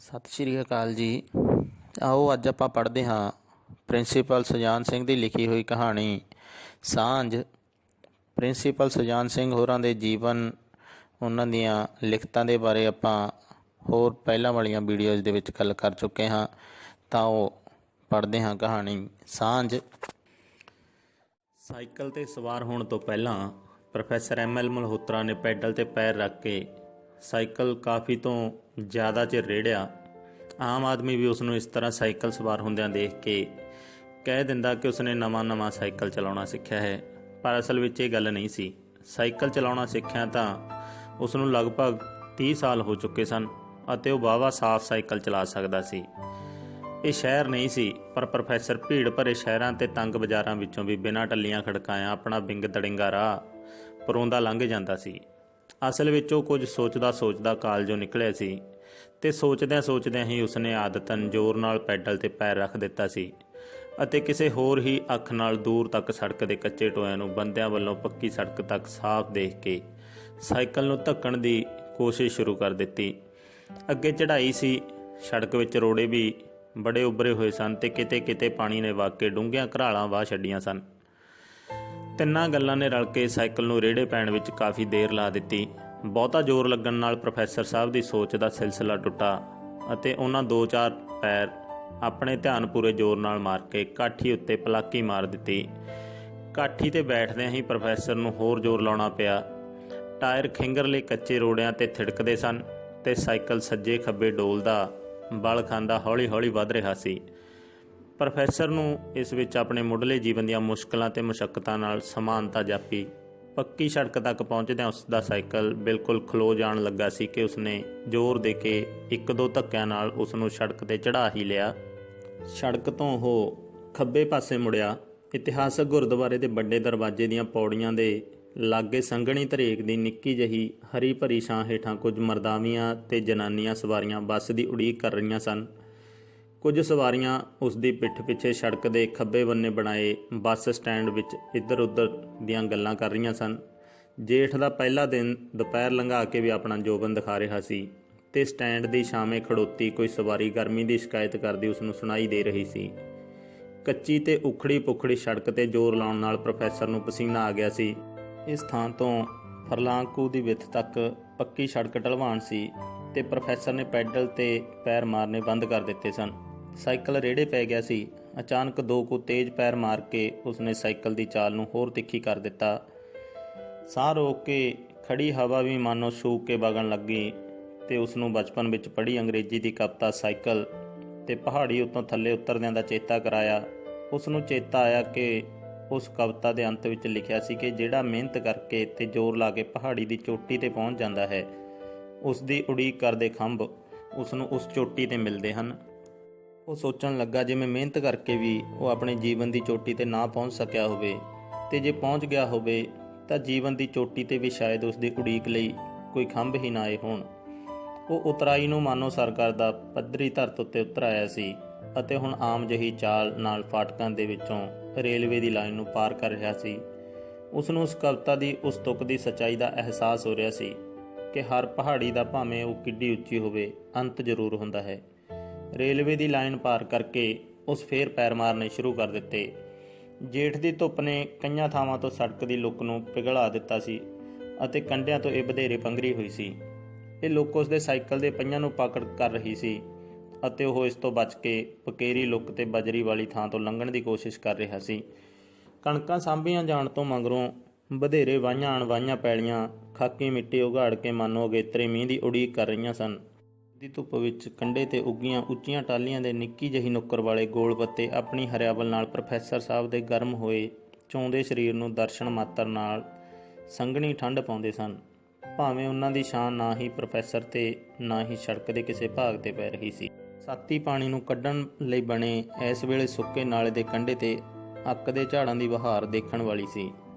ਸਤਿ ਸ਼੍ਰੀ ਅਕਾਲ ਜੀ। ਆਓ ਅੱਜ ਆਪਾਂ ਪੜ੍ਹਦੇ ਹਾਂ ਪ੍ਰਿੰਸੀਪਲ ਸੁਜਾਨ ਸਿੰਘ ਦੀ ਲਿਖੀ ਹੋਈ ਕਹਾਣੀ ਸਾਂਝ। ਪ੍ਰਿੰਸੀਪਲ ਸੁਜਾਨ ਸਿੰਘ ਹੋਰਾਂ ਦੇ ਜੀਵਨ, ਉਹਨਾਂ ਦੀਆਂ ਲਿਖਤਾਂ ਦੇ ਬਾਰੇ ਆਪਾਂ ਹੋਰ ਪਹਿਲਾਂ ਵਾਲੀਆਂ ਵੀਡੀਓਜ਼ ਦੇ ਵਿੱਚ ਗੱਲ ਕਰ ਚੁੱਕੇ ਹਾਂ। ਤਾਂ ਉਹ ਪੜ੍ਹਦੇ ਹਾਂ ਕਹਾਣੀ ਸਾਂਝ। ਸਾਈਕਲ 'ਤੇ ਸਵਾਰ ਹੋਣ ਤੋਂ ਪਹਿਲਾਂ ਪ੍ਰੋਫੈਸਰ ML ਮਲਹੋਤਰਾ ਨੇ ਪੈਡਲ 'ਤੇ ਪੈਰ ਰੱਖ ਕੇ ਸਾਈਕਲ ਕਾਫੀ ਤੋਂ ਜ਼ਿਆਦਾ ਚਿਰ ਰੇੜਿਆ। ਆਮ ਆਦਮੀ ਵੀ ਉਸਨੂੰ ਇਸ ਤਰ੍ਹਾਂ ਸਾਈਕਲ ਸਵਾਰ ਹੁੰਦਿਆਂ ਦੇਖ ਕੇ ਕਹਿ ਦਿੰਦਾ ਕਿ ਉਸਨੇ ਨਵਾਂ ਸਾਈਕਲ ਚਲਾਉਣਾ ਸਿੱਖਿਆ ਹੈ, ਪਰ ਅਸਲ ਵਿੱਚ ਇਹ ਗੱਲ ਨਹੀਂ ਸੀ। ਸਾਈਕਲ ਚਲਾਉਣਾ ਸਿੱਖਿਆ ਤਾਂ ਉਸਨੂੰ ਲਗਭਗ 30 ਸਾਲ ਹੋ ਚੁੱਕੇ ਸਨ ਅਤੇ ਉਹ ਵਾਹਵਾ ਸਾਫ਼ ਸਾਈਕਲ ਚਲਾ ਸਕਦਾ ਸੀ। ਇਹ ਸ਼ਹਿਰ ਨਹੀਂ ਸੀ, ਪਰ ਪ੍ਰੋਫੈਸਰ ਭੀੜ ਭਰੇ ਸ਼ਹਿਰਾਂ ਤੇ ਤੰਗ ਬਾਜ਼ਾਰਾਂ ਵਿੱਚੋਂ ਵੀ ਬਿਨਾਂ ਟੱਲੀਆਂ ਖੜਕਾਇਆਂ ਆਪਣਾ ਬਿੰਗ ਦੜਿੰਗਾ ਰਾਹ ਪਰੋਂਦਾ ਲੰਘ ਜਾਂਦਾ ਸੀ। ਅਸਲ ਵਿੱਚ ਉਹ ਕੁਝ ਸੋਚਦਾ ਕਾਲਜੋਂ ਨਿਕਲਿਆ ਸੀ ਤੇ ਸੋਚਦਿਆਂ ਹੀ ਉਸਨੇ ਆਦਤਨ ਜ਼ੋਰ ਨਾਲ ਪੈਡਲ 'ਤੇ ਪੈਰ ਰੱਖ ਦਿੱਤਾ ਸੀ ਅਤੇ ਕਿਸੇ ਹੋਰ ਹੀ ਅੱਖ ਨਾਲ ਦੂਰ ਤੱਕ ਸੜਕ ਦੇ ਕੱਚੇ ਟੋਇਆਂ ਨੂੰ ਬੰਦਿਆਂ ਵੱਲੋਂ ਪੱਕੀ ਸੜਕ ਤੱਕ ਸਾਫ਼ ਦੇਖ ਕੇ ਸਾਈਕਲ ਨੂੰ ਧੱਕਣ ਦੀ ਕੋਸ਼ਿਸ਼ ਸ਼ੁਰੂ ਕਰ ਦਿੱਤੀ। ਅੱਗੇ ਚੜ੍ਹਾਈ ਸੀ, ਸੜਕ ਵਿੱਚ ਰੋੜੇ ਵੀ ਬੜੇ ਉੱਭਰੇ ਹੋਏ ਸਨ ਤੇ ਕਿਤੇ ਪਾਣੀ ਨੇ ਵਗ ਕੇ ਡੂੰਘੀਆਂ ਘਰਾਲਾਂ ਵਾਹ ਛੱਡੀਆਂ ਸਨ। ਤਿੰਨਾਂ ਗੱਲਾਂ ਨੇ ਰਲ ਕੇ ਸਾਈਕਲ ਨੂੰ ਰੇੜੇ ਪੈਣ ਵਿੱਚ ਕਾਫੀ ਦੇਰ ਲਾ ਦਿੱਤੀ। ਬਹੁਤਾ ਜ਼ੋਰ ਲੱਗਣ ਨਾਲ ਪ੍ਰੋਫੈਸਰ ਸਾਹਿਬ ਦੀ ਸੋਚ ਦਾ ਸਿਲਸਿਲਾ ਟੁੱਟਾ ਅਤੇ ਉਹਨਾਂ 2-4 ਪੈਰ ਆਪਣੇ ਧਿਆਨ ਪੂਰੇ ਜ਼ੋਰ ਨਾਲ ਮਾਰ ਕੇ ਕਾਠੀ ਉੱਤੇ ਪਲਾਕੀ ਮਾਰ ਦਿੱਤੀ। ਕਾਠੀ 'ਤੇ ਬੈਠਦਿਆਂ ਹੀ ਪ੍ਰੋਫੈਸਰ ਨੂੰ ਹੋਰ ਜ਼ੋਰ ਲਾਉਣਾ ਪਿਆ। ਟਾਇਰ ਖਿੰਗਰਲੇ ਕੱਚੇ ਰੋੜਿਆਂ 'ਤੇ ਥਿੜਕਦੇ ਸਨ ਤੇ ਸਾਈਕਲ ਸੱਜੇ ਖੱਬੇ ਡੋਲਦਾ, ਬਲ ਖਾਂਦਾ ਹੌਲੀ ਵੱਧ ਰਿਹਾ ਸੀ। ਪ੍ਰੋਫੈਸਰ ਨੂੰ ਇਸ ਵਿੱਚ ਆਪਣੇ ਮੁੱਢਲੇ ਜੀਵਨ ਦੀਆਂ ਮੁਸ਼ਕਲਾਂ ਤੇ ਮੁਸ਼ੱਕਤਾਂ ਨਾਲ ਸਮਾਨਤਾ ਜਾਪੀ। ਪੱਕੀ ਸੜਕ ਤੱਕ ਪਹੁੰਚਦਿਆਂ ਉਸ ਦਾ ਸਾਈਕਲ ਬਿਲਕੁਲ ਖਲੋ ਜਾਣ ਲੱਗਾ ਸੀ ਕਿ ਉਸਨੇ ਜ਼ੋਰ ਦੇ ਕੇ 1-2 ਧੱਕਿਆਂ ਨਾਲ ਉਸਨੂੰ ਸੜਕ 'ਤੇ ਚੜ੍ਹਾ ਹੀ ਲਿਆ। ਸੜਕ ਤੋਂ ਉਹ ਖੱਬੇ ਪਾਸੇ ਮੁੜਿਆ। ਇਤਿਹਾਸਕ ਗੁਰਦੁਆਰੇ ਦੇ ਵੱਡੇ ਦਰਵਾਜ਼ੇ ਦੀਆਂ ਪੌੜੀਆਂ ਦੇ ਲਾਗੇ ਸੰਘਣੀ ਧਰੇਕ ਦੀ ਨਿੱਕੀ ਜਿਹੀ ਹਰੀ ਭਰੀ ਛਾਂ ਹੇਠਾਂ ਕੁਝ ਮਰਦਾਵੀਆਂ ਤੇ ਜਨਾਨੀਆਂ ਸਵਾਰੀਆਂ ਬੱਸ ਦੀ ਉਡੀਕ ਕਰ ਰਹੀਆਂ ਸਨ। ਕੁਝ ਸਵਾਰੀਆਂ ਉਸ ਦੀ ਪਿੱਠ ਪਿੱਛੇ ਸੜਕ ਦੇ ਖੱਬੇ ਬੰਨੇ ਬਣਾਏ ਬੱਸ ਸਟੈਂਡ ਵਿੱਚ ਇੱਧਰ ਉੱਧਰ ਦੀਆਂ ਗੱਲਾਂ ਕਰ ਰਹੀਆਂ ਸਨ। ਜੇਠ ਦਾ ਪਹਿਲਾ ਦਿਨ ਦੁਪਹਿਰ ਲੰਘਾ ਕੇ ਵੀ ਆਪਣਾ ਜੋਬਨ ਦਿਖਾ ਰਿਹਾ ਸੀ ਤੇ ਸਟੈਂਡ ਦੀ ਛਾਵੇਂ ਖੜੋਤੀ ਕੋਈ ਸਵਾਰੀ ਗਰਮੀ ਦੀ ਸ਼ਿਕਾਇਤ ਕਰਦੀ ਉਸਨੂੰ ਸੁਣਾਈ ਦੇ ਰਹੀ ਸੀ। ਕੱਚੀ ਤੇ ਉਖੜੀ ਪੁਖੜੀ ਸੜਕ 'ਤੇ ਜ਼ੋਰ ਲਾਉਣ ਨਾਲ ਪ੍ਰੋਫੈਸਰ ਨੂੰ ਪਸੀਨਾ ਆ ਗਿਆ ਸੀ। ਇਸ ਥਾਂ ਤੋਂ ਫਰਲਾਂਗ ਦੀ ਵਿੱਥ ਤੱਕ ਪੱਕੀ ਸੜਕ ਢਲਵਾਨ ਸੀ ਤੇ ਪ੍ਰੋਫੈਸਰ ਨੇ ਪੈਡਲ 'ਤੇ ਪੈਰ ਮਾਰਨੇ ਬੰਦ ਕਰ ਦਿੱਤੇ ਸਨ। ਸਾਈਕਲ ਰੇੜੇ ਪੈ ਗਿਆ ਸੀ। ਅਚਾਨਕ 2 ਕੁ ਤੇਜ਼ ਪੈਰ ਮਾਰ ਕੇ ਉਸਨੇ ਸਾਈਕਲ ਦੀ ਚਾਲ ਨੂੰ ਹੋਰ ਤਿੱਖੀ ਕਰ ਦਿੱਤਾ। ਸਾਹ ਰੋਕ ਕੇ ਖੜੀ ਹਵਾ ਵੀ ਮਾਨੋ ਛੂਕ ਕੇ ਵਗਣ ਲੱਗੀ ਤੇ ਉਸਨੂੰ ਬਚਪਨ ਵਿੱਚ ਪੜ੍ਹੀ ਅੰਗਰੇਜ਼ੀ ਦੀ ਕਵਿਤਾ ਸਾਈਕਲ ਤੇ ਪਹਾੜੀ ਉੱਤੋਂ ਥੱਲੇ ਉਤਰਦਿਆਂ ਦਾ ਚੇਤਾ ਕਰਾਇਆ। ਉਸਨੂੰ ਚੇਤਾ ਆਇਆ ਕਿ ਉਸ ਕਵਿਤਾ ਦੇ ਅੰਤ ਵਿੱਚ ਲਿਖਿਆ ਸੀ ਕਿ ਜਿਹੜਾ ਮਿਹਨਤ ਕਰਕੇ ਤੇ ਜ਼ੋਰ ਲਾ ਕੇ ਪਹਾੜੀ ਦੀ ਚੋਟੀ 'ਤੇ ਪਹੁੰਚ ਜਾਂਦਾ ਹੈ, ਉਸ ਦੀ ਉਡੀਕ ਕਰਦੇ ਖੰਭ ਉਸਨੂੰ ਉਸ ਚੋਟੀ 'ਤੇ ਮਿਲਦੇ ਹਨ। ਉਹ ਸੋਚਣ ਲੱਗਾ, ਜਿਵੇਂ ਮਿਹਨਤ ਕਰਕੇ ਵੀ ਉਹ ਆਪਣੇ ਜੀਵਨ ਦੀ ਚੋਟੀ 'ਤੇ ਨਾ ਪਹੁੰਚ ਸਕਿਆ ਹੋਵੇ ਤੇ ਜੇ ਪਹੁੰਚ ਗਿਆ ਹੋਵੇ ਤਾਂ ਜੀਵਨ ਦੀ ਚੋਟੀ 'ਤੇ ਵੀ ਸ਼ਾਇਦ ਉਸ ਦੀ ਉਡੀਕ ਲਈ ਕੋਈ ਖੰਭ ਹੀ ਨਾ ਆਏ ਹੋਣ। ਉਹ ਉਤਰਾਈ ਨੂੰ ਮਾਨੋ ਸਰ ਕਰਦਾ ਪੱਧਰੀ ਧਰਤ ਉੱਤੇ ਉਤਰ ਆਇਆ ਸੀ ਅਤੇ ਹੁਣ ਆਮ ਜਿਹੀ ਚਾਲ ਨਾਲ ਫਾਟਕਾਂ ਦੇ ਵਿੱਚੋਂ ਰੇਲਵੇ ਦੀ ਲਾਈਨ ਨੂੰ ਪਾਰ ਕਰ ਰਿਹਾ ਸੀ। ਉਸਨੂੰ ਉਸ ਕਵਿਤਾ ਦੀ ਉਸ ਤੁਕ ਦੀ ਸੱਚਾਈ ਦਾ ਅਹਿਸਾਸ ਹੋ ਰਿਹਾ ਸੀ ਕਿ ਹਰ ਪਹਾੜੀ ਦਾ ਭਾਵੇਂ ਉਹ ਕਿੱਡੀ ਉੱਚੀ ਹੋਵੇ, ਅੰਤ ਜ਼ਰੂਰ ਹੁੰਦਾ ਹੈ। ਰੇਲਵੇ ਦੀ ਲਾਈਨ ਪਾਰ ਕਰਕੇ ਉਸ ਫੇਰ ਪੈਰ ਮਾਰਨੇ ਸ਼ੁਰੂ ਕਰ ਦਿੱਤੇ। ਜੇਠ ਦੀ ਧੁੱਪ ਨੇ ਕਈਆਂ ਥਾਵਾਂ ਤੋਂ ਸੜਕ ਦੀ ਲੁੱਕ ਨੂੰ ਪਿਘਲਾ ਦਿੱਤਾ ਸੀ ਅਤੇ ਕੰਢਿਆਂ ਤੋਂ ਇਹ ਵਧੇਰੇ ਪੰਘਰੀ ਹੋਈ ਸੀ। ਇਹ ਲੁੱਕ ਉਸਦੇ ਸਾਈਕਲ ਦੇ ਪਹੀਆਂ ਨੂੰ ਪਕੜ ਕਰ ਰਹੀ ਸੀ ਅਤੇ ਉਹ ਇਸ ਤੋਂ ਬਚ ਕੇ ਪਕੇਰੀ ਲੁੱਕ ਤੇ ਬਜਰੀ ਵਾਲੀ ਥਾਂ ਤੋਂ ਲੰਘਣ ਦੀ ਕੋਸ਼ਿਸ਼ ਕਰ ਰਿਹਾ ਸੀ। ਕਣਕਾਂ ਸਾਂਭੀਆਂ ਜਾਣ ਤੋਂ ਮਗਰੋਂ ਵਧੇਰੇ ਵਾਹੀਆਂ ਅਣਵਾਹੀਆਂ ਪੈਲੀਆਂ ਖਾਕੀ ਮਿੱਟੀ ਉਘਾੜ ਕੇ ਮਾਨੋ ਅਗੇਤਰੇ ਮੀਂਹ ਦੀ ਉਡੀਕ ਕਰ ਰਹੀਆਂ ਸਨ। ਦੀ ਧੁੱਪ ਵਿੱਚ ਕੰਢੇ 'ਤੇ ਉੱਗੀਆਂ ਉੱਚੀਆਂ ਟਾਹਲੀਆਂ ਦੇ ਨਿੱਕੀ ਜਿਹੀ ਨੁੱਕਰ ਵਾਲੇ ਗੋਲ ਪੱਤੇ ਆਪਣੀ ਹਰਿਆਵਲ ਨਾਲ ਪ੍ਰੋਫੈਸਰ ਸਾਹਿਬ ਦੇ ਗਰਮ ਹੋਏ ਚੋਂਦੇ ਸਰੀਰ ਨੂੰ ਦਰਸ਼ਨ ਮਾਤਰ ਨਾਲ ਸੰਘਣੀ ਠੰਡ ਪਾਉਂਦੇ ਸਨ। ਭਾਵੇਂ ਉਹਨਾਂ ਦੀ ਛਾਂ ਨਾ ਹੀ ਪ੍ਰੋਫੈਸਰ ਤੇ ਨਾ ਹੀ ਸੜਕ ਦੇ ਕਿਸੇ ਭਾਗ 'ਤੇ ਪੈ ਰਹੀ ਸੀ। ਸਾਤੀ ਪਾਣੀ ਨੂੰ ਕੱਢਣ ਲਈ ਬਣੇ ਇਸ ਵੇਲੇ ਸੁੱਕੇ ਨਾਲੇ ਦੇ ਕੰਢੇ 'ਤੇ ਅੱਕ ਦੇ ਝਾੜਾਂ ਦੀ ਬਹਾਰ ਦੇਖਣ ਵਾਲੀ ਸੀ।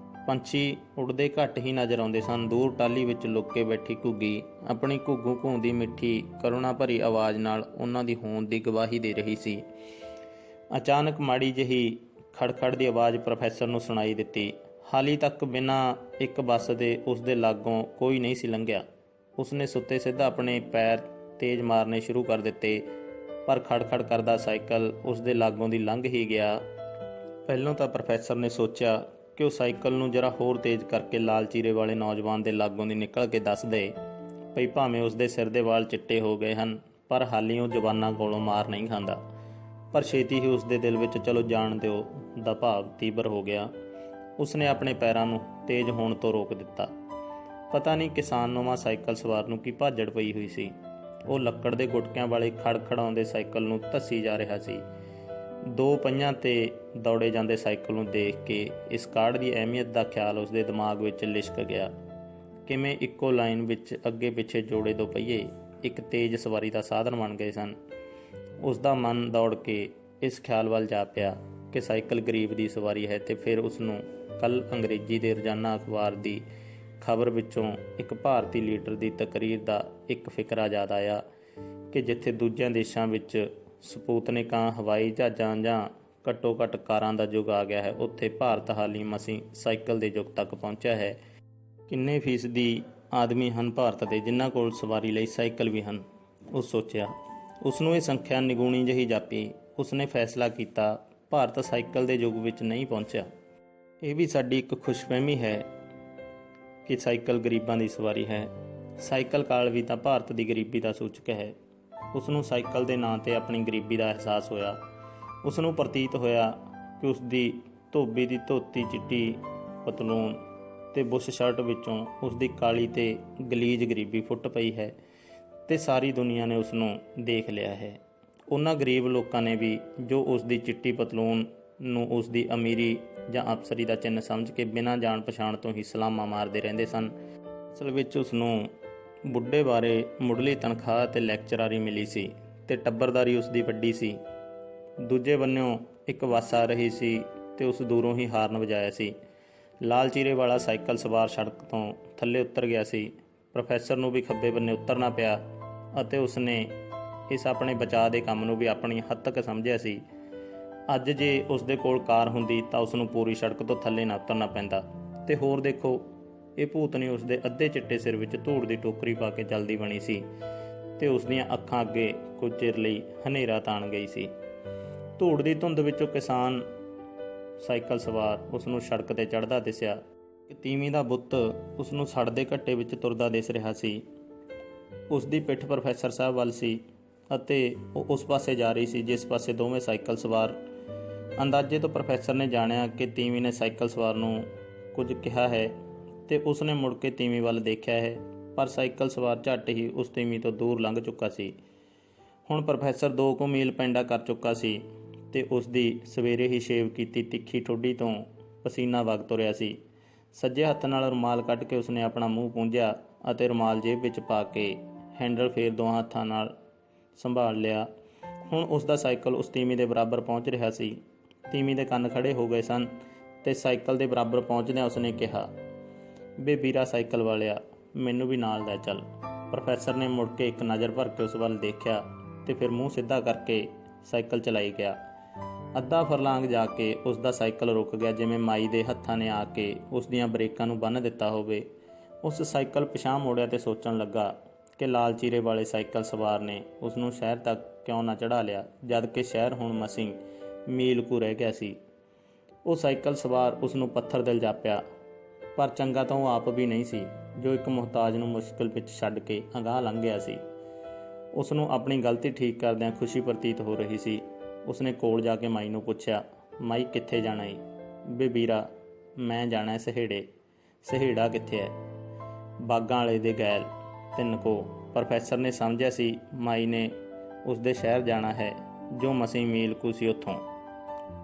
ਪੰਛੀ ਉੱਡਦੇ ਘੱਟ ਹੀ ਨਜ਼ਰ ਆਉਂਦੇ ਸਨ। ਦੂਰ ਟਾਹਲੀ ਵਿੱਚ ਲੁੱਕ ਕੇ ਬੈਠੀ ਘੁੱਗੀ ਆਪਣੀ ਘੁੱਗੂ ਘੂੰਦੀ ਮਿੱਠੀ ਕਰੁਣਾ ਭਰੀ ਆਵਾਜ਼ ਨਾਲ ਉਹਨਾਂ ਦੀ ਹੋਂਦ ਦੀ ਗਵਾਹੀ ਦੇ ਰਹੀ ਸੀ। ਅਚਾਨਕ ਮਾੜੀ ਜਿਹੀ ਖੜਖੜ ਦੀ ਆਵਾਜ਼ ਪ੍ਰੋਫੈਸਰ ਨੂੰ ਸੁਣਾਈ ਦਿੱਤੀ। ਹਾਲੀ ਤੱਕ ਬਿਨਾਂ ਇੱਕ ਬੱਸ ਦੇ ਉਸਦੇ ਲਾਗੋਂ ਕੋਈ ਨਹੀਂ ਸੀ ਲੰਘਿਆ। ਉਸਨੇ ਸੁੱਤੇ ਸਿੱਧਾ ਆਪਣੇ ਪੈਰ ਤੇਜ਼ ਮਾਰਨੇ ਸ਼ੁਰੂ ਕਰ ਦਿੱਤੇ, ਪਰ ਖੜਖੜ ਕਰਦਾ ਸਾਈਕਲ ਉਸ ਦੇ ਲਾਗੋਂ ਦੀ ਲੰਘ ਹੀ ਗਿਆ। ਪਹਿਲਾਂ ਤਾਂ ਪ੍ਰੋਫੈਸਰ ਨੇ ਸੋਚਿਆ ਕਿ ਉਹ ਸਾਈਕਲ ਨੂੰ ਜਰਾ ਹੋਰ ਤੇਜ਼ ਕਰਕੇ ਲਾਲ ਚੀਰੇ ਵਾਲੇ ਨੌਜਵਾਨ ਦੇ ਲਾਗੋਂ ਦੀ ਨਿਕਲ ਕੇ ਦੱਸ ਦੇ ਭਈ ਭਾਵੇਂ ਉਸਦੇ ਸਿਰ ਦੇ ਵਾਲ ਚਿੱਟੇ ਹੋ ਗਏ ਹਨ, ਪਰ ਹਾਲੀ ਉਹ ਜਵਾਨਾਂ ਕੋਲੋਂ ਮਾਰ ਨਹੀਂ ਖਾਂਦਾ। ਪਰ ਛੇਤੀ ਹੀ ਉਸਦੇ ਦਿਲ ਵਿੱਚ ਚਲੋ ਜਾਣ ਦਿਓ ਦਾ ਭਾਵ ਤੀਬਰ ਹੋ ਗਿਆ। ਉਸਨੇ ਆਪਣੇ ਪੈਰਾਂ ਨੂੰ ਤੇਜ਼ ਹੋਣ ਤੋਂ ਰੋਕ ਦਿੱਤਾ। ਪਤਾ ਨਹੀਂ ਕਿਸਾਨ-ਨੁਮਾ ਸਾਈਕਲ ਸਵਾਰ ਨੂੰ ਕੀ ਭਾਜੜ ਪਈ ਹੋਈ ਸੀ। ਉਹ ਲੱਕੜ ਦੇ ਗੁਟਕਿਆਂ ਵਾਲੇ ਖੜਖੜਾਉਂਦੇ ਸਾਈਕਲ ਨੂੰ ਧੱਸੀ ਜਾ ਰਿਹਾ ਸੀ। ਦੋ ਪਹੀਆਂ 'ਤੇ ਦੌੜੇ ਜਾਂਦੇ ਸਾਈਕਲ ਨੂੰ ਦੇਖ ਕੇ ਇਸ ਕਾਢ ਦੀ ਅਹਿਮੀਅਤ ਦਾ ਖਿਆਲ ਉਸਦੇ ਦਿਮਾਗ ਵਿੱਚ ਲਿਸ਼ਕ ਗਿਆ। ਕਿਵੇਂ ਇੱਕੋ ਲਾਈਨ ਵਿੱਚ ਅੱਗੇ ਪਿੱਛੇ ਜੋੜੇ ਦੋ ਪਹੀਏ ਇੱਕ ਤੇਜ਼ ਸਵਾਰੀ ਦਾ ਸਾਧਨ ਬਣ ਗਏ ਸਨ। ਉਸਦਾ ਮਨ ਦੌੜ ਕੇ ਇਸ ਖਿਆਲ ਵੱਲ ਜਾ ਪਿਆ ਕਿ ਸਾਈਕਲ ਗਰੀਬ ਦੀ ਸਵਾਰੀ ਹੈ। ਅਤੇ ਫਿਰ ਉਸਨੂੰ ਕੱਲ੍ਹ ਅੰਗਰੇਜ਼ੀ ਦੇ ਰੋਜ਼ਾਨਾ ਅਖਬਾਰ ਦੀ ਖਬਰ ਵਿੱਚੋਂ ਇੱਕ ਭਾਰਤੀ ਲੀਡਰ ਦੀ ਤਕਰੀਰ ਦਾ ਇੱਕ ਫਿਕਰਾ ਯਾਦ ਆਇਆ ਕਿ ਜਿੱਥੇ ਦੂਜਿਆਂ ਦੇਸ਼ਾਂ ਵਿੱਚ ਸਪੂਤਨਿਕਾਂ, ਹਵਾਈ ਜਹਾਜ਼ਾਂ ਜਾਂ ਘੱਟੋ ਘੱਟ ਕਾਰਾਂ ਦਾ ਯੁੱਗ ਆ ਗਿਆ ਹੈ, ਉੱਥੇ ਭਾਰਤ ਹਾਲੀ ਮਸੀਂ ਸਾਈਕਲ ਦੇ ਯੁੱਗ ਤੱਕ ਪਹੁੰਚਿਆ ਹੈ। ਕਿੰਨੇ ਫੀਸਦੀ ਆਦਮੀ ਹਨ ਭਾਰਤ ਦੇ ਜਿਨ੍ਹਾਂ ਕੋਲ ਸਵਾਰੀ ਲਈ ਸਾਈਕਲ ਵੀ ਹਨ, ਉਹ ਸੋਚਿਆ। ਉਸਨੂੰ ਇਹ ਸੰਖਿਆ ਨਿਗੂਣੀ ਜਿਹੀ ਜਾਪੀ। ਉਸਨੇ ਫੈਸਲਾ ਕੀਤਾ ਭਾਰਤ ਸਾਈਕਲ ਦੇ ਯੁੱਗ ਵਿੱਚ ਨਹੀਂ ਪਹੁੰਚਿਆ। ਇਹ ਵੀ ਸਾਡੀ ਇੱਕ ਖੁਸ਼ਫਹਿਮੀ ਹੈ ਕਿ ਸਾਈਕਲ ਗਰੀਬਾਂ ਦੀ ਸਵਾਰੀ ਹੈ। ਸਾਈਕਲ ਕਾਲ ਵੀ ਤਾਂ ਭਾਰਤ ਦੀ ਗਰੀਬੀ ਦਾ ਸੂਚਕ ਹੈ। ਉਸਨੂੰ ਸਾਈਕਲ ਦੇ ਨਾਂ 'ਤੇ ਆਪਣੀ ਗਰੀਬੀ ਦਾ ਅਹਿਸਾਸ ਹੋਇਆ। ਉਸਨੂੰ ਪ੍ਰਤੀਤ ਹੋਇਆ ਕਿ ਉਸਦੀ ਧੋਬੀ ਦੀ ਧੋਤੀ, ਚਿੱਟੀ ਪਤਲੂਨ ਤੇ ਬੁਸ਼ ਸ਼ਰਟ ਵਿੱਚੋਂ ਉਸਦੀ ਕਾਲੀ ਤੇ ਗਲੀਜ ਗਰੀਬੀ ਫੁੱਟ ਪਈ ਹੈ ਤੇ ਸਾਰੀ ਦੁਨੀਆ ਨੇ ਉਸਨੂੰ ਦੇਖ ਲਿਆ ਹੈ। ਉਹਨਾਂ ਗਰੀਬ ਲੋਕਾਂ ਨੇ ਵੀ ਜੋ ਉਸਦੀ ਚਿੱਟੀ ਪਤਲੂਨ ਨੂੰ ਉਸਦੀ ਅਮੀਰੀ ਜਾਂ ਅਫਸਰੀ ਦਾ ਚਿੰਨ੍ਹ ਸਮਝ ਕੇ ਬਿਨਾਂ ਜਾਣ ਪਛਾਣ ਤੋਂ ਹੀ ਸਲਾਮਾਂ ਮਾਰਦੇ ਰਹਿੰਦੇ ਸਨ। ਅਸਲ ਵਿੱਚ ਉਸਨੂੰ ਬੁੱਢੇ ਬਾਰੇ ਮੁੱਢਲੀ ਤਨਖਾਹ ਅਤੇ ਲੈਕਚਰਾਰੀ ਮਿਲੀ ਸੀ ਤੇ ਟੱਬਰਦਾਰੀ ਉਸਦੀ ਵੱਡੀ ਸੀ। ਦੂਜੇ ਬੰਨਿਓਂ ਇੱਕ ਬੱਸ ਆ ਰਹੀ ਸੀ ਤੇ ਉਸ ਦੂਰੋਂ ਹੀ ਹਾਰਨ ਵਜਾਇਆ ਸੀ। ਲਾਲ ਚੀਰੇ ਵਾਲਾ ਸਾਈਕਲ ਸਵਾਰ ਸੜਕ ਤੋਂ ਥੱਲੇ ਉਤਰ ਗਿਆ ਸੀ। ਪ੍ਰੋਫੈਸਰ ਨੂੰ ਵੀ ਖੱਬੇ ਬੰਨੇ ਉਤਰਨਾ ਪਿਆ ਅਤੇ ਉਸਨੇ ਇਸ ਆਪਣੇ ਬਚਾਅ ਦੇ ਕੰਮ ਨੂੰ ਵੀ ਆਪਣੀ ਹੱਦ ਤੱਕ ਸਮਝਿਆ ਸੀ। ਅੱਜ ਜੇ ਉਸਦੇ ਕੋਲ ਕਾਰ ਹੁੰਦੀ ਤਾਂ ਉਸਨੂੰ ਪੂਰੀ ਸੜਕ ਤੋਂ ਥੱਲੇ ਨਾ ਉਤਰਨਾ ਪੈਂਦਾ। ਤੇ ਹੋਰ ਦੇਖੋ, ਇਹ ਭੂਤਨੀ ਉਸਦੇ ਅੱਧੇ ਚਿੱਟੇ ਸਿਰ ਵਿੱਚ ਧੂੜ ਦੀ ਟੋਕਰੀ ਪਾ ਕੇ ਚੱਲਦੀ ਬਣੀ ਸੀ ਤੇ ਉਸਦੀਆਂ ਅੱਖਾਂ ਅੱਗੇ ਕੁਝ ਚਿਰ ਲਈ ਹਨੇਰਾ ਤਾਣ ਗਈ ਸੀ। ਧੂੜ ਦੀ ਧੁੰਦ ਵਿੱਚੋਂ ਕਿਸਾਨ ਸਾਈਕਲ ਸਵਾਰ ਉਸਨੂੰ ਸੜਕ 'ਤੇ ਚੜ੍ਹਦਾ ਦਿਸਿਆ। ਇੱਕ ਤੀਵੀਂ ਦਾ ਬੁੱਤ ਉਸਨੂੰ ਸੜਦੇ ਘੱਟੇ ਵਿੱਚ ਤੁਰਦਾ ਦਿਸ ਰਿਹਾ ਸੀ। ਉਸਦੀ ਪਿੱਠ ਪ੍ਰੋਫੈਸਰ ਸਾਹਿਬ ਵੱਲ ਸੀ ਅਤੇ ਉਹ ਉਸ ਪਾਸੇ ਜਾ ਰਹੀ ਸੀ ਜਿਸ ਪਾਸੇ ਦੋਵੇਂ ਸਾਈਕਲ ਸਵਾਰ। ਅੰਦਾਜ਼ੇ ਤੋਂ ਪ੍ਰੋਫੈਸਰ ਨੇ ਜਾਣਿਆ ਕਿ ਤੀਵੀਂ ਨੇ ਸਾਈਕਲ ਸਵਾਰ ਨੂੰ ਕੁਝ ਕਿਹਾ ਹੈ ਤੇ ਉਸਨੇ ਮੁੜ ਕੇ ਤੀਵੀਂ ਵੱਲ ਦੇਖਿਆ ਹੈ, ਪਰ ਸਾਈਕਲ ਸਵਾਰ ਝੱਟ ਹੀ ਉਸ ਤੀਵੀਂ ਤੋਂ ਦੂਰ ਲੰਘ ਚੁੱਕਾ ਸੀ। ਹੁਣ ਪ੍ਰੋਫੈਸਰ 2 ਕੁ ਮੀਲ ਪੈਂਡਾ ਕਰ ਚੁੱਕਾ ਸੀ ਤੇ ਉਸਦੀ ਸਵੇਰੇ ਹੀ ਸ਼ੇਵ ਕੀਤੀ ਤਿੱਖੀ ਠੋਡੀ ਤੋਂ ਪਸੀਨਾ ਵਗ ਤੁਰਿਆ ਸੀ। ਸੱਜੇ ਹੱਥ ਨਾਲ ਰੁਮਾਲ ਕੱਢ ਕੇ ਉਸਨੇ ਆਪਣਾ ਮੂੰਹ ਪੂੰਝਿਆ ਅਤੇ ਰੁਮਾਲ ਜੇਬ ਵਿੱਚ ਪਾ ਕੇ ਹੈਂਡਲ ਫੇਰ ਦੋਹਾਂ ਹੱਥਾਂ ਨਾਲ ਸੰਭਾਲ ਲਿਆ। ਹੁਣ ਉਸਦਾ ਸਾਈਕਲ ਉਸ ਤੀਵੀਂ ਦੇ ਬਰਾਬਰ ਪਹੁੰਚ ਰਿਹਾ ਸੀ। ਤੀਵੀਂ ਦੇ ਕੰਨ ਖੜੇ ਹੋ ਗਏ ਸਨ ਤੇ ਸਾਈਕਲ ਦੇ ਬਰਾਬਰ ਪਹੁੰਚਦਿਆਂ ਉਸਨੇ ਕਿਹਾ, "ਬੇ ਵੀਰਾ ਸਾਈਕਲ ਵਾਲਿਆ, ਮੈਨੂੰ ਵੀ ਨਾਲ ਲੈ ਚੱਲ।" ਪ੍ਰੋਫੈਸਰ ਨੇ ਮੁੜ ਕੇ ਇੱਕ ਨਜ਼ਰ ਭਰ ਕੇ ਉਸ ਵੱਲ ਦੇਖਿਆ ਤੇ ਫਿਰ ਮੂੰਹ ਸਿੱਧਾ ਕਰਕੇ ਸਾਈਕਲ ਚਲਾਈ ਗਿਆ। ਅੱਧਾ ਫਰਲਾਂਗ ਜਾ ਕੇ ਉਸਦਾ ਸਾਈਕਲ ਰੁਕ ਗਿਆ, ਜਿਵੇਂ ਮਾਈ ਦੇ ਹੱਥਾਂ ਨੇ ਆ ਕੇ ਉਸ ਦੀਆਂ ਬ੍ਰੇਕਾਂ ਨੂੰ ਬੰਨ੍ਹ ਦਿੱਤਾ ਹੋਵੇ। ਉਸ ਸਾਈਕਲ ਪਿਛਾਂਹ ਮੋੜਿਆ ਤੇ ਸੋਚਣ ਲੱਗਾ ਕਿ ਲਾਲ ਚੀਰੇ ਵਾਲੇ ਸਾਈਕਲ ਸਵਾਰ ਨੇ ਉਸਨੂੰ ਸ਼ਹਿਰ ਤੱਕ ਕਿਉਂ ਨਾ ਚੜ੍ਹਾ ਲਿਆ, ਜਦ ਕਿ ਸ਼ਹਿਰ ਹੁਣ ਮਸੀਂ ਮੀਲ ਕੁ ਰਹਿ ਗਿਆ ਸੀ। ਉਹ ਸਾਈਕਲ ਸਵਾਰ ਉਸਨੂੰ ਪੱਥਰ ਦਿਲ ਜਾਪਿਆ, ਪਰ ਚੰਗਾ ਤਾਂ ਉਹ ਆਪ ਵੀ ਨਹੀਂ ਸੀ ਜੋ ਇੱਕ ਮੁਹਤਾਜ ਨੂੰ ਮੁਸ਼ਕਿਲ ਵਿੱਚ ਛੱਡ ਕੇ ਅਗਾਂਹ ਲੰਘ ਗਿਆ ਸੀ। ਉਸਨੂੰ ਆਪਣੀ ਗਲਤੀ ਠੀਕ ਕਰਦਿਆਂ ਖੁਸ਼ੀ ਪ੍ਰਤੀਤ ਹੋ ਰਹੀ ਸੀ। ਉਸਨੇ ਕੋਲ ਜਾ ਕੇ ਮਾਈ ਨੂੰ ਪੁੱਛਿਆ, "ਮਾਈ, ਕਿੱਥੇ ਜਾਣਾ ਏ?" "ਬੇ ਵੀਰਾ, ਮੈਂ ਜਾਣਾ ਸਹੇੜੇ।" "ਸਹੇੜਾ ਕਿੱਥੇ ਹੈ?" "ਬਾਗਾਂ ਵਾਲੇ ਦੇ ਗੈਲ 3 ਕੋ।" ਪ੍ਰੋਫੈਸਰ ਨੇ ਸਮਝਿਆ ਸੀ ਮਾਈ ਨੇ ਉਸਦੇ ਸ਼ਹਿਰ ਜਾਣਾ ਹੈ ਜੋ ਮਸੀਂ ਮੀਲ ਕੁ ਸੀ ਉੱਥੋਂ,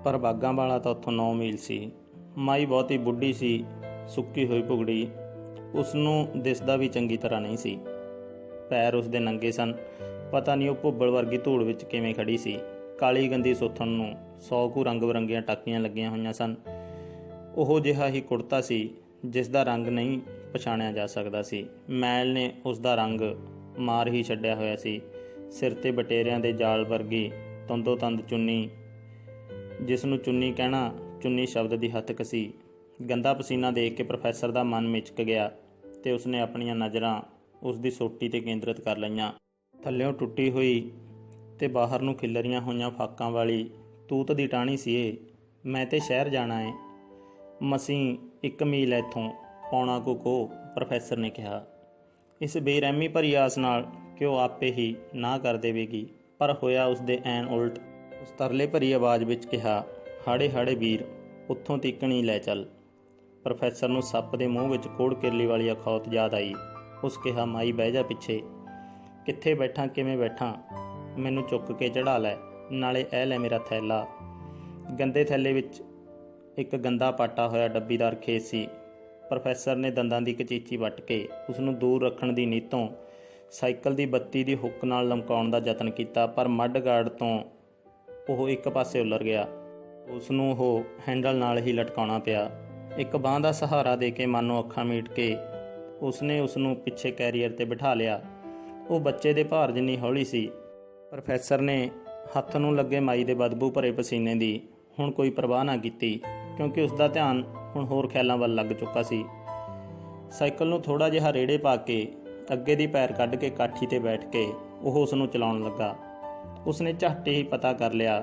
ਪਰ ਬਾਗਾਂ ਵਾਲਾ ਤਾਂ ਉੱਥੋਂ 9 ਮੀਲ ਸੀ। ਮਾਈ ਬਹੁਤੀ ਬੁੱਢੀ ਸੀ, ਸੁੱਕੀ ਹੋਈ ਭੁਗੜੀ, ਉਸਨੂੰ ਦਿਸਦਾ ਵੀ ਚੰਗੀ ਤਰ੍ਹਾਂ ਨਹੀਂ ਸੀ। ਪੈਰ ਉਸਦੇ ਨੰਗੇ ਸਨ। ਪਤਾ ਨਹੀਂ ਉਹ ਭੁੱਬਲ ਵਰਗੀ ਧੂੜ ਵਿੱਚ ਕਿਵੇਂ ਖੜੀ ਸੀ। ਕਾਲੀ ਗੰਦੀ ਸੁੱਥਣ ਨੂੰ 100 ਕੁ ਰੰਗ ਬਰੰਗੀਆਂ ਟਾਕੀਆਂ ਲੱਗੀਆਂ ਹੋਈਆਂ ਸਨ। ਉਹੋ ਜਿਹਾ ਹੀ ਕੁੜਤਾ ਸੀ ਜਿਸ ਦਾ ਰੰਗ ਨਹੀਂ ਪਛਾਣਿਆ ਜਾ ਸਕਦਾ ਸੀ। ਮੈਲ ਨੇ ਉਸਦਾ ਰੰਗ ਮਾਰ ਹੀ ਛੱਡਿਆ ਹੋਇਆ ਸੀ। ਸਿਰ 'ਤੇ ਬਟੇਰਿਆਂ ਦੇ ਜਾਲ ਵਰਗੀ ਤੰਦੋ ਤੰਦ ਚੁੰਨੀ, ਜਿਸ ਨੂੰ ਚੁੰਨੀ ਕਹਿਣਾ ਚੁੰਨੀ ਸ਼ਬਦ ਦੀ ਹੱਥਕ ਸੀ। ਗੰਦਾ ਪਸੀਨਾ ਦੇਖ ਕੇ ਪ੍ਰੋਫੈਸਰ ਦਾ ਮਨ ਮਿਚਕ ਗਿਆ ਤੇ ਉਸਨੇ ਆਪਣੀਆਂ ਨਜ਼ਰਾਂ ਉਸਦੀ ਸੋਟੀ 'ਤੇ ਕੇਂਦਰਿਤ ਕਰ ਲਈਆਂ। ਥੱਲਿਓਂ ਟੁੱਟੀ ਹੋਈ ਤੇ ਬਾਹਰ ਨੂੰ ਖਿੱਲਰੀਆਂ ਹੋਈਆਂ ਫਾਕਾਂ ਵਾਲੀ ਤੂਤ ਦੀ ਟਾਹਣੀ ਸੀ ਇਹ। ਮੈਂ ਤੇ ਸ਼ਹਿਰ ਜਾਣਾ ਏ, ਮਸੀਂ 1 ਮੀਲ ਇੱਥੋਂ, ਪੌਣਾ ਕੁ ਕੋਹ, ਪ੍ਰੋਫੈਸਰ ਨੇ ਕਿਹਾ, ਇਸ ਬੇਰਹਿਮੀ ਭਰੀ ਆਸ ਨਾਲ ਕਿ ਉਹ ਆਪੇ ਹੀ ਨਾ ਕਰ ਦੇਵੇਗੀ। ਪਰ ਹੋਇਆ ਉਸਦੇ ਐਨ ਉਲਟ। ਉਸ ਤਰਲੇ ਭਰੀ ਆਵਾਜ਼ ਵਿੱਚ ਕਿਹਾ, ਹਾੜੇ ਹਾੜੇ ਵੀਰ, ਉੱਥੋਂ ਤੀਕਣੀ ਲੈ ਚੱਲ। ਪ੍ਰੋਫੈਸਰ ਨੂੰ ਸੱਪ ਦੇ ਮੂੰਹ ਵਿੱਚ ਕੋੜ ਕਿਰਲੀ ਵਾਲੀ ਅਖੌਤ ਯਾਦ ਆਈ। ਉਸ ਕਿਹਾ, ਮਾਈ ਬਹਿ ਜਾ ਪਿੱਛੇ। ਕਿੱਥੇ ਬੈਠਾਂ, ਕਿਵੇਂ ਬੈਠਾਂ? ਮੈਨੂੰ ਚੁੱਕ ਕੇ ਚੜ੍ਹਾ ਲੈ, ਨਾਲੇ ਇਹ ਲੈ ਮੇਰਾ ਥੈਲਾ। ਗੰਦੇ ਥੈਲੇ ਵਿੱਚ ਇੱਕ ਗੰਦਾ ਪਾਟਾ ਹੋਇਆ ਡੱਬੀਦਾਰ ਖੇਸ ਸੀ। ਪ੍ਰੋਫੈਸਰ ਨੇ ਦੰਦਾਂ ਦੀ ਕਚੀਚੀ ਵੱਟ ਕੇ ਉਸ ਨੂੰ ਦੂਰ ਰੱਖਣ ਦੀ ਨੀਤੋਂ ਸਾਈਕਲ ਦੀ ਬੱਤੀ ਦੀ ਹੁੱਕ ਨਾਲ ਲਮਕਾਉਣ ਦਾ ਯਤਨ ਕੀਤਾ, ਪਰ ਮੱਡ ਗਾਰਡ ਤੋਂ ਉਹ ਇੱਕ ਪਾਸੇ ਉਲਰ ਗਿਆ। ਉਸ ਨੂੰ ਉਹ ਹੈਂਡਲ ਨਾਲ ਹੀ ਲਟਕਾਉਣਾ ਪਿਆ। ਇੱਕ ਬਾਂਹ ਦਾ ਸਹਾਰਾ ਦੇ ਕੇ ਮਾਨੋ ਅੱਖਾਂ ਮੀਟ ਕੇ ਉਸਨੇ ਉਸ ਨੂੰ ਪਿੱਛੇ ਕੈਰੀਅਰ 'ਤੇ ਬਿਠਾ ਲਿਆ। ਉਹ ਬੱਚੇ ਦੇ ਭਾਰ ਜਿੰਨੀ ਹੌਲੀ ਸੀ। ਪ੍ਰੋਫੈਸਰ ਨੇ ਹੱਥ ਨੂੰ ਲੱਗੇ ਮਾਈ ਦੇ ਬਦਬੂ ਭਰੇ ਪਸੀਨੇ ਦੀ ਹੁਣ ਕੋਈ ਪਰਵਾਹ ਨਾ ਕੀਤੀ, ਕਿਉਂਕਿ ਉਸ ਦਾ ਧਿਆਨ ਹੁਣ ਹੋਰ ਖਿਆਲਾਂ ਵੱਲ ਲੱਗ ਚੁੱਕਾ ਸੀ। ਸਾਈਕਲ ਨੂੰ ਥੋੜ੍ਹਾ ਜਿਹਾ ਰੇੜੇ ਪਾ ਕੇ ਅੱਗੇ ਦੀ ਪੈਰ ਕੱਢ ਕੇ ਕਾਠੀ 'ਤੇ ਬੈਠ ਕੇ ਉਹ ਉਸ ਨੂੰ ਚਲਾਉਣ ਲੱਗਾ। ਉਸਨੇ ਝੱਟ ਹੀ ਪਤਾ ਕਰ ਲਿਆ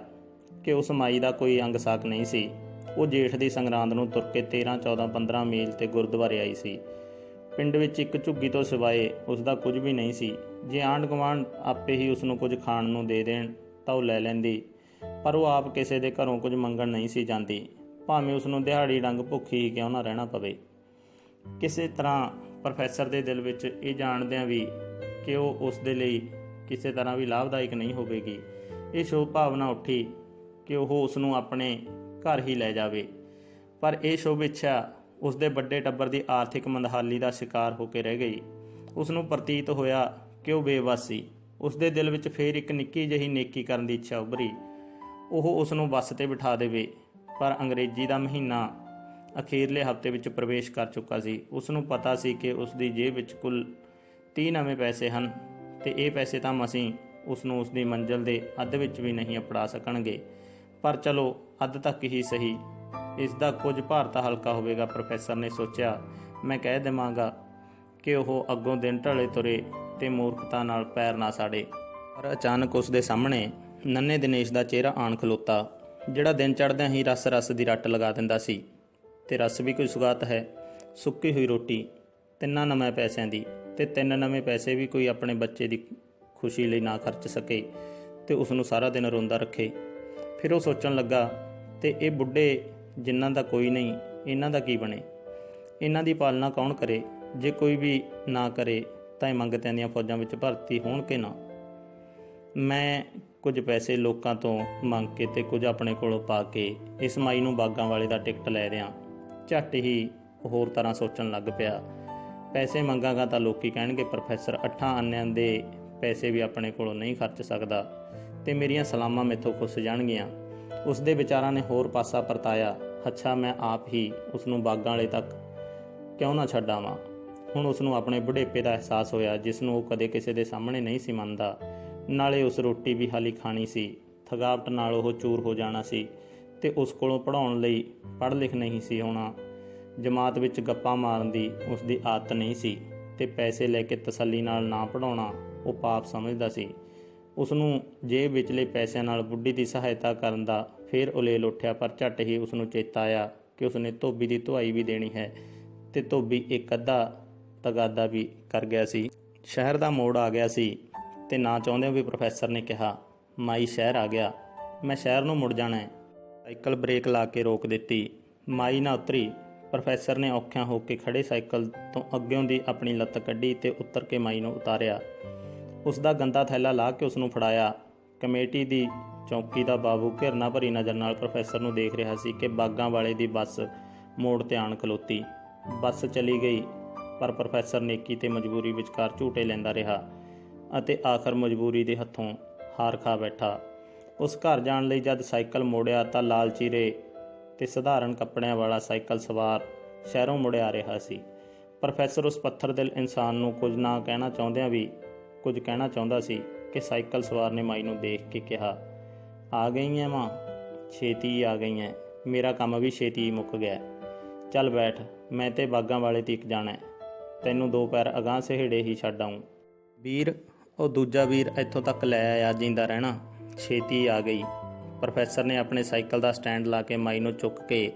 ਕਿ ਉਸ ਮਾਈ ਦਾ ਕੋਈ ਅੰਗ ਸਾਕ ਨਹੀਂ ਸੀ। ਉਹ ਜੇਠ ਦੀ ਸੰਗਰਾਂਦ ਨੂੰ ਤੁਰ ਕੇ 13, 14, 15 ਮੀਲ 'ਤੇ ਗੁਰਦੁਆਰੇ ਆਈ ਸੀ। ਪਿੰਡ ਵਿੱਚ ਇੱਕ ਝੁੱਗੀ ਤੋਂ ਸਿਵਾਏ ਉਸ ਦਾ ਕੁਝ ਵੀ ਨਹੀਂ ਸੀ। ਜੇ ਆਂਢ ਗੁਆਂਢ ਆਪੇ ਹੀ ਉਸ ਨੂੰ ਕੁਝ ਖਾਣ ਨੂੰ ਦੇ ਦੇਣ ਤਾਂ ਉਹ ਲੈ ਲੈਂਦੀ, ਪਰ ਉਹ ਆਪ ਕਿਸੇ ਦੇ ਘਰੋਂ ਕੁਝ ਮੰਗਣ ਨਹੀਂ ਸੀ ਜਾਂਦੀ, ਭਾਵੇਂ ਉਸ ਨੂੰ ਦਿਹਾੜੀ ਡੰਗ ਭੁੱਖੀ ਹੀ ਕਿਉਂ ਨਾ ਰਹਿਣਾ ਪਵੇ। ਕਿਸੇ ਤਰ੍ਹਾਂ ਪ੍ਰੋਫੈਸਰ ਦੇ ਦਿਲ ਵਿੱਚ ਇਹ ਜਾਣਦਿਆਂ ਵੀ ਕਿ ਉਹ ਉਸ ਦੇ ਲਈ ਕਿਸੇ ਤਰ੍ਹਾਂ ਵੀ ਲਾਭਦਾਇਕ ਨਹੀਂ ਹੋਵੇਗੀ, ਇਹ ਸ਼ੁਭ ਭਾਵਨਾ ਉੱਠੀ ਕਿ ਉਹ ਉਸ ਨੂੰ ਆਪਣੇ ਘਰ ਹੀ ਲੈ ਜਾਵੇ। ਪਰ ਇਹ ਸ਼ੁਭ ਇੱਛਾ ਉਸ ਦੇ ਵੱਡੇ ਟੱਬਰ ਦੀ ਆਰਥਿਕ ਮੰਦਹਾਲੀ ਦਾ ਸ਼ਿਕਾਰ ਹੋ ਕੇ ਰਹਿ ਗਈ। ਉਸ ਨੂੰ ਪ੍ਰਤੀਤ ਹੋਇਆ ਕਿ ਉਹ ਬੇਵੱਸ ਸੀ। ਉਸ ਦੇ ਦਿਲ ਵਿੱਚ ਫੇਰ ਇੱਕ ਨਿੱਕੀ ਜਿਹੀ ਨੇਕੀ ਕਰਨ ਦੀ ਇੱਛਾ ਉੱਭਰੀ। ਉਹ ਉਸ ਨੂੰ ਬੱਸ 'ਤੇ ਬਿਠਾ ਦੇਵੇ, ਪਰ ਅੰਗਰੇਜ਼ੀ ਦਾ ਮਹੀਨਾ ਅਖੀਰਲੇ ਹਫ਼ਤੇ ਵਿੱਚ ਪ੍ਰਵੇਸ਼ ਕਰ ਚੁੱਕਾ ਸੀ। ਉਸ ਨੂੰ ਪਤਾ ਸੀ ਕਿ ਉਸ ਦੀ ਜੇਬ ਵਿੱਚ ਕੁੱਲ 30 ਨਵੇਂ ਪੈਸੇ ਹਨ, ਤੇ ਇਹ ਪੈਸੇ ਤਾਂ ਮਸੀਂ ਉਸ ਨੂੰ ਉਸ ਦੀ ਮੰਜ਼ਿਲ ਦੇ ਅੱਧ ਵਿੱਚ ਵੀ ਨਹੀਂ ਅਪੜਾ ਸਕਣਗੇ। ਪਰ ਚਲੋ, ਅੱਧ ਤੱਕ ਹੀ ਸਹੀ, ਇਸ ਦਾ ਕੁਝ ਭਾਰ ਤਾਂ ਹਲਕਾ ਹੋਵੇਗਾ। ਪ੍ਰੋਫੈਸਰ ਨੇ ਸੋਚਿਆ, ਮੈਂ ਕਹਿ ਦੇਵਾਂਗਾ ਕਿ ਉਹ ਅੱਗੋਂ ਦਿਨ ਢਲੇ ਤੁਰੇ ਤੇ ਮੂਰਖਤਾ ਨਾਲ ਪੈਰ ਨਾ ਸਾੜੇ। ਪਰ ਅਚਾਨਕ ਉਸ ਦੇ ਸਾਹਮਣੇ ਨੰਨੇ ਦਿਨੇਸ਼ ਦਾ ਚਿਹਰਾ ਆਣ ਖਲੋਤਾ, ਜਿਹੜਾ ਦਿਨ ਚੜ੍ਹਦਿਆਂ ਹੀ ਰਸ ਦੀ ਰੱਟ ਲਗਾ ਦਿੰਦਾ ਸੀ। ਤੇ ਰਸ ਵੀ ਕੋਈ ਸੁਗਾਤ ਹੈ, ਸੁੱਕੀ ਹੋਈ ਰੋਟੀ 3 ਨਵੇਂ ਪੈਸਿਆਂ ਦੀ, ਤੇ 3 ਨਵੇਂ ਪੈਸੇ ਵੀ ਕੋਈ ਆਪਣੇ ਬੱਚੇ ਦੀ ਖੁਸ਼ੀ ਲਈ ਨਾ ਖਰਚ ਸਕੇ ਤੇ ਉਸ ਨੂੰ ਸਾਰਾ ਦਿਨ ਰੋਂਦਾ ਰੱਖੇ। ਫਿਰ ਉਹ ਸੋਚਣ ਲੱਗਾ, ਤੇ ਇਹ ਬੁੱਢੇ ਜਿਨ੍ਹਾਂ ਦਾ ਕੋਈ ਨਹੀਂ, ਇਹਨਾਂ ਦਾ ਕੀ ਬਣੇ? ਇਹਨਾਂ ਦੀ ਪਾਲਣਾ ਕੌਣ ਕਰੇ? ਜੇ ਕੋਈ ਵੀ ਨਾ ਕਰੇ ਤਾਂ ਇਹ ਮੰਗਤਿਆਂ ਦੀਆਂ ਫੌਜਾਂ ਵਿੱਚ ਭਰਤੀ ਹੋਣ ਕਿ ਨਾ? ਮੈਂ ਕੁਝ ਪੈਸੇ ਲੋਕਾਂ ਤੋਂ ਮੰਗ ਕੇ ਤੇ ਕੁਝ ਆਪਣੇ ਕੋਲੋਂ ਪਾ ਕੇ ਇਸ ਮਾਈ ਨੂੰ ਬਾਗਾਂ ਵਾਲੇ ਦਾ ਟਿਕਟ ਲੈ ਦਿਆਂ। ਝੱਟ ਹੀ ਹੋਰ ਤਰ੍ਹਾਂ ਸੋਚਣ ਲੱਗ ਪਿਆ, ਪੈਸੇ ਮੰਗਾਂਗਾ ਤਾਂ ਲੋਕੀ ਕਹਿਣਗੇ ਪ੍ਰੋਫੈਸਰ 8 ਆਨਿਆਂ ਦੇ ਪੈਸੇ ਵੀ ਆਪਣੇ ਕੋਲੋਂ ਨਹੀਂ ਖਰਚ ਸਕਦਾ, ਤੇ ਮੇਰੀਆਂ ਸਲਾਮਾਂ ਮੈਥੋਂ ਖੁੱਸ ਜਾਣਗੀਆਂ। ਉਸ ਦੇ ਵਿਚਾਰਾਂ ਨੇ ਹੋਰ ਪਾਸਾ ਪਰਤਾਇਆ। ਅੱਛਾ, ਮੈਂ ਆਪ ਹੀ ਉਸ ਨੂੰ ਬਾਗਾਂ ਵਾਲੇ ਤੱਕ ਕਿਉਂ ਨਾ ਛੱਡ ਆਵਾਂ। ਹੁਣ ਉਸ ਨੂੰ ਆਪਣੇ ਬੁਢੇਪੇ ਦਾ ਅਹਿਸਾਸ ਹੋਇਆ, ਜਿਸ ਨੂੰ ਉਹ ਕਦੇ ਕਿਸੇ ਦੇ ਸਾਹਮਣੇ ਨਹੀਂ ਸੀ ਮੰਨਦਾ। ਨਾਲੇ ਉਸ ਰੋਟੀ ਵੀ ਹਾਲੀ ਖਾਣੀ ਸੀ, ਥਕਾਵਟ ਨਾਲ ਉਹ ਚੂਰ ਹੋ ਜਾਣਾ ਸੀ, ਤੇ ਉਸ ਕੋਲੋਂ ਪੜ੍ਹਾਉਣ ਲਈ ਪੜ੍ਹ ਲਿਖ ਨਹੀਂ ਸੀ ਹੋਣਾ। ਜਮਾਤ ਵਿੱਚ ਗੱਪਾਂ ਮਾਰਨ ਦੀ ਉਸ ਦੀ ਆਦਤ ਨਹੀਂ ਸੀ, ਤੇ ਪੈਸੇ ਲੈ ਕੇ ਤਸੱਲੀ ਨਾਲ ਨਾ ਪੜ੍ਹਾਉਣਾ ਉਹ ਪਾਪ ਸਮਝਦਾ ਸੀ। ਉਸ ਨੂੰ ਜੇਬ ਵਿਚਲੇ ਪੈਸਿਆਂ ਨਾਲ ਬੁੱਢੀ ਦੀ ਸਹਾਇਤਾ ਕਰਨ ਦਾ ਫੇਰ ਉਲੇਲ ਉੱਠਿਆ, ਪਰ ਝੱਟ ਹੀ ਉਸ ਨੂੰ ਚੇਤਾ ਆਇਆ ਕਿ ਉਸਨੇ ਧੋਬੀ ਦੀ ਧੁਆਈ ਵੀ ਦੇਣੀ ਹੈ, ਤੇ ਧੋਬੀ ਇੱਕ ਅੱਧਾ ਤਗਾਦਾ ਵੀ ਕਰ ਗਿਆ ਸੀ। ਸ਼ਹਿਰ ਦਾ ਮੋੜ ਆ ਗਿਆ ਸੀ, ਤੇ ਨਾ ਚਾਹੁੰਦੇ ਵੀ ਪ੍ਰੋਫੈਸਰ ਨੇ ਕਿਹਾ, ਮਾਈ ਸ਼ਹਿਰ ਆ ਗਿਆ, ਮੈਂ ਸ਼ਹਿਰ ਨੂੰ ਮੁੜ ਜਾਣਾ ਹੈ। ਸਾਈਕਲ ਬ੍ਰੇਕ ਲਾ ਕੇ ਰੋਕ ਦਿੱਤੀ। ਮਾਈ ਨਾ ਉਤਰੀ। ਪ੍ਰੋਫੈਸਰ ਨੇ ਔਖਿਆਂ ਹੋ ਕੇ ਖੜੇ ਸਾਈਕਲ ਤੋਂ ਅੱਗਿਓਂ ਦੀ ਆਪਣੀ ਲੱਤ ਕੱਢੀ ਤੇ ਉਤਰ ਕੇ ਮਾਈ ਨੂੰ ਉਤਾਰਿਆ। ਉਸ ਦਾ ਗੰਦਾ ਥੈਲਾ ਲਾਹ ਕੇ ਉਸ ਨੂੰ ਫੜਾਇਆ। ਕਮੇਟੀ ਦੀ ਚੌਕੀ ਦਾ ਬਾਬੂ ਘਿਰਨਾ ਭਰੀ ਨਜ਼ਰ ਨਾਲ ਪ੍ਰੋਫੈਸਰ ਨੂੰ ਦੇਖ ਰਿਹਾ ਸੀ ਕਿ ਬਾਗਾਂ ਵਾਲੇ ਦੀ ਬੱਸ ਮੋੜ ਤੇ ਆਣ ਖਲੋਤੀ। ਬੱਸ ਚਲੀ ਗਈ, ਪਰ ਪ੍ਰੋਫੈਸਰ ਨੇਕੀ ਤੇ ਮਜਬੂਰੀ ਵਿਚਕਾਰ ਝੂਟੇ ਲੈਂਦਾ ਰਿਹਾ ਅਤੇ ਆਖਰ ਮਜਬੂਰੀ ਦੇ ਹੱਥੋਂ ਹਾਰ ਖਾ ਬੈਠਾ। ਉਸ ਘਰ ਜਾਣ ਲਈ ਜਦ ਸਾਈਕਲ ਮੋੜਿਆ ਤਾਂ ਲਾਲ ਚੀਰੇ ਤੇ ਸਧਾਰਨ ਕੱਪੜਿਆਂ ਵਾਲਾ ਸਾਈਕਲ ਸਵਾਰ ਸ਼ਹਿਰੋਂ ਮੁੜਿਆ ਆ ਰਿਹਾ ਸੀ। ਪ੍ਰੋਫੈਸਰ ਉਸ ਪੱਥਰ ਦਿਲ ਇਨਸਾਨ ਨੂੰ ਕੁਝ ਨਾ ਕਹਿਣਾ ਚਾਹੁੰਦਿਆਂ ਵੀ ਕੁਝ ਕਹਿਣਾ ਚਾਹੁੰਦਾ ਸੀ ਕਿ ਸਾਈਕਲ ਸਵਾਰ ਨੇ ਮਾਈ ਨੂੰ ਦੇਖ ਕੇ ਕਿਹਾ, ਆ ਗਈ ਐ ਮਾਂ? ਛੇਤੀ ਆ ਗਈ ਐ, ਮੇਰਾ ਕੰਮ ਵੀ ਛੇਤੀ ਮੁੱਕ ਗਿਆ। ਚੱਲ ਬੈਠ, ਮੈਂ ਤੇ ਬਾਗਾਂ ਵਾਲੇ ਤੀਕ ਜਾਣਾ, ਤੈਨੂੰ 2 ਪੈਰ ਅਗਾਂਹ ਸਹੇੜੇ ਹੀ ਛੱਡ ਆਊਂ। ਵੀਰ, ਉਹ ਦੂਜਾ ਵੀਰ ਇੱਥੋਂ ਤੱਕ ਲੈ ਆਇਆ ਜਿੰਦਾ ਰਹਿਣਾ, ਛੇਤੀ ਆ ਗਈ। ਪ੍ਰੋਫੈਸਰ ਨੇ ਆਪਣੇ ਸਾਈਕਲ ਦਾ ਸਟੈਂਡ ਲਾ ਕੇ ਮਾਈ ਨੂੰ ਚੁੱਕ ਕੇ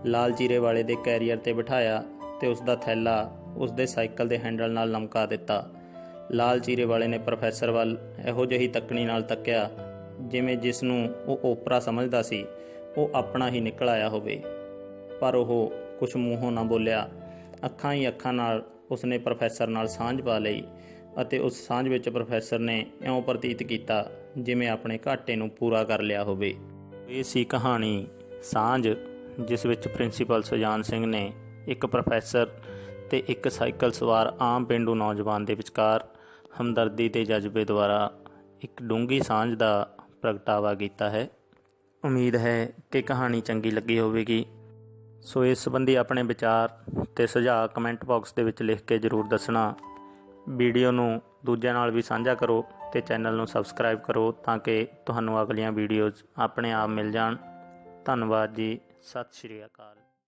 ਲਾਲ ਚੀਰੇ ਵਾਲੇ ਦੇ ਕੈਰੀਅਰ ਤੇ ਬਿਠਾਇਆ ਤੇ ਉਸ ਦਾ ਥੈਲਾ ਉਸ ਦੇ ਸਾਈਕਲ ਦੇ ਹੈਂਡਲ ਨਾਲ ਲਮਕਾ ਦਿੱਤਾ। ਲਾਲ ਚੀਰੇ ਵਾਲੇ ਨੇ ਪ੍ਰੋਫੈਸਰ ਵੱਲ ਇਹੋ ਜਿਹੀ ਤੱਕਣੀ ਨਾਲ ਤੱਕਿਆ ਜਿਵੇਂ ਜਿਸ ਨੂੰ ਉਹ ਓਪਰਾ ਸਮਝਦਾ ਸੀ ਉਹ ਆਪਣਾ ਹੀ ਨਿਕਲ ਆਇਆ ਹੋਵੇ, ਪਰ ਉਹ ਕੁਛ ਮੂੰਹੋਂ ਨਾ ਬੋਲਿਆ। ਅੱਖਾਂ ਹੀ ਅੱਖਾਂ ਨਾਲ ਉਸਨੇ ਪ੍ਰੋਫੈਸਰ ਨਾਲ ਸਾਂਝ ਪਾ ਲਈ ਅਤੇ ਉਸ ਸਾਂਝ ਵਿੱਚ ਪ੍ਰੋਫੈਸਰ ਨੇ ਇਉਂ ਪ੍ਰਤੀਤ ਕੀਤਾ ਜਿਵੇਂ ਆਪਣੇ ਘਾਟੇ ਨੂੰ ਪੂਰਾ ਕਰ ਲਿਆ ਹੋਵੇ। ਇਹ ਸੀ ਕਹਾਣੀ ਸਾਂਝ, ਜਿਸ ਵਿੱਚ ਪ੍ਰਿੰਸੀਪਲ ਸੁਜਾਨ ਸਿੰਘ ਨੇ ਇੱਕ ਪ੍ਰੋਫੈਸਰ ਤੇ ਇੱਕ ਸਾਈਕਲ ਸਵਾਰ ਆਮ ਪੇਂਡੂ ਨੌਜਵਾਨ ਦੇ ਵਿਚਕਾਰ ਹਮਦਰਦੀ ਦੇ ਜਜ਼ਬੇ ਦੁਆਰਾ ਇੱਕ ਡੂੰਘੀ ਸਾਂਝ ਦਾ ਪ੍ਰਗਟਾਵਾ ਕੀਤਾ ਹੈ। ਉਮੀਦ ਹੈ ਕਿ ਕਹਾਣੀ ਚੰਗੀ ਲੱਗੀ ਹੋਵੇਗੀ। ਸੋ ਇਸ ਸੰਬੰਧੀ ਆਪਣੇ ਵਿਚਾਰ ਤੇ ਸੁਝਾਅ ਕਮੈਂਟ ਬਾਕਸ ਦੇ ਵਿੱਚ ਲਿਖ ਕੇ ਜ਼ਰੂਰ ਦੱਸਣਾ। ਵੀਡੀਓ ਨੂੰ ਦੂਜਿਆਂ ਨਾਲ ਵੀ ਸਾਂਝਾ ਕਰੋ ਤੇ ਚੈਨਲ ਨੂੰ ਸਬਸਕ੍ਰਾਈਬ ਕਰੋ ਤਾਂ ਕਿ ਤੁਹਾਨੂੰ ਅਗਲੀਆਂ ਵੀਡੀਓਜ਼ ਆਪਣੇ ਆਪ ਮਿਲ ਜਾਣ। ਧੰਨਵਾਦ ਜੀ। ਸਤਿ ਸ਼੍ਰੀ ਅਕਾਲ।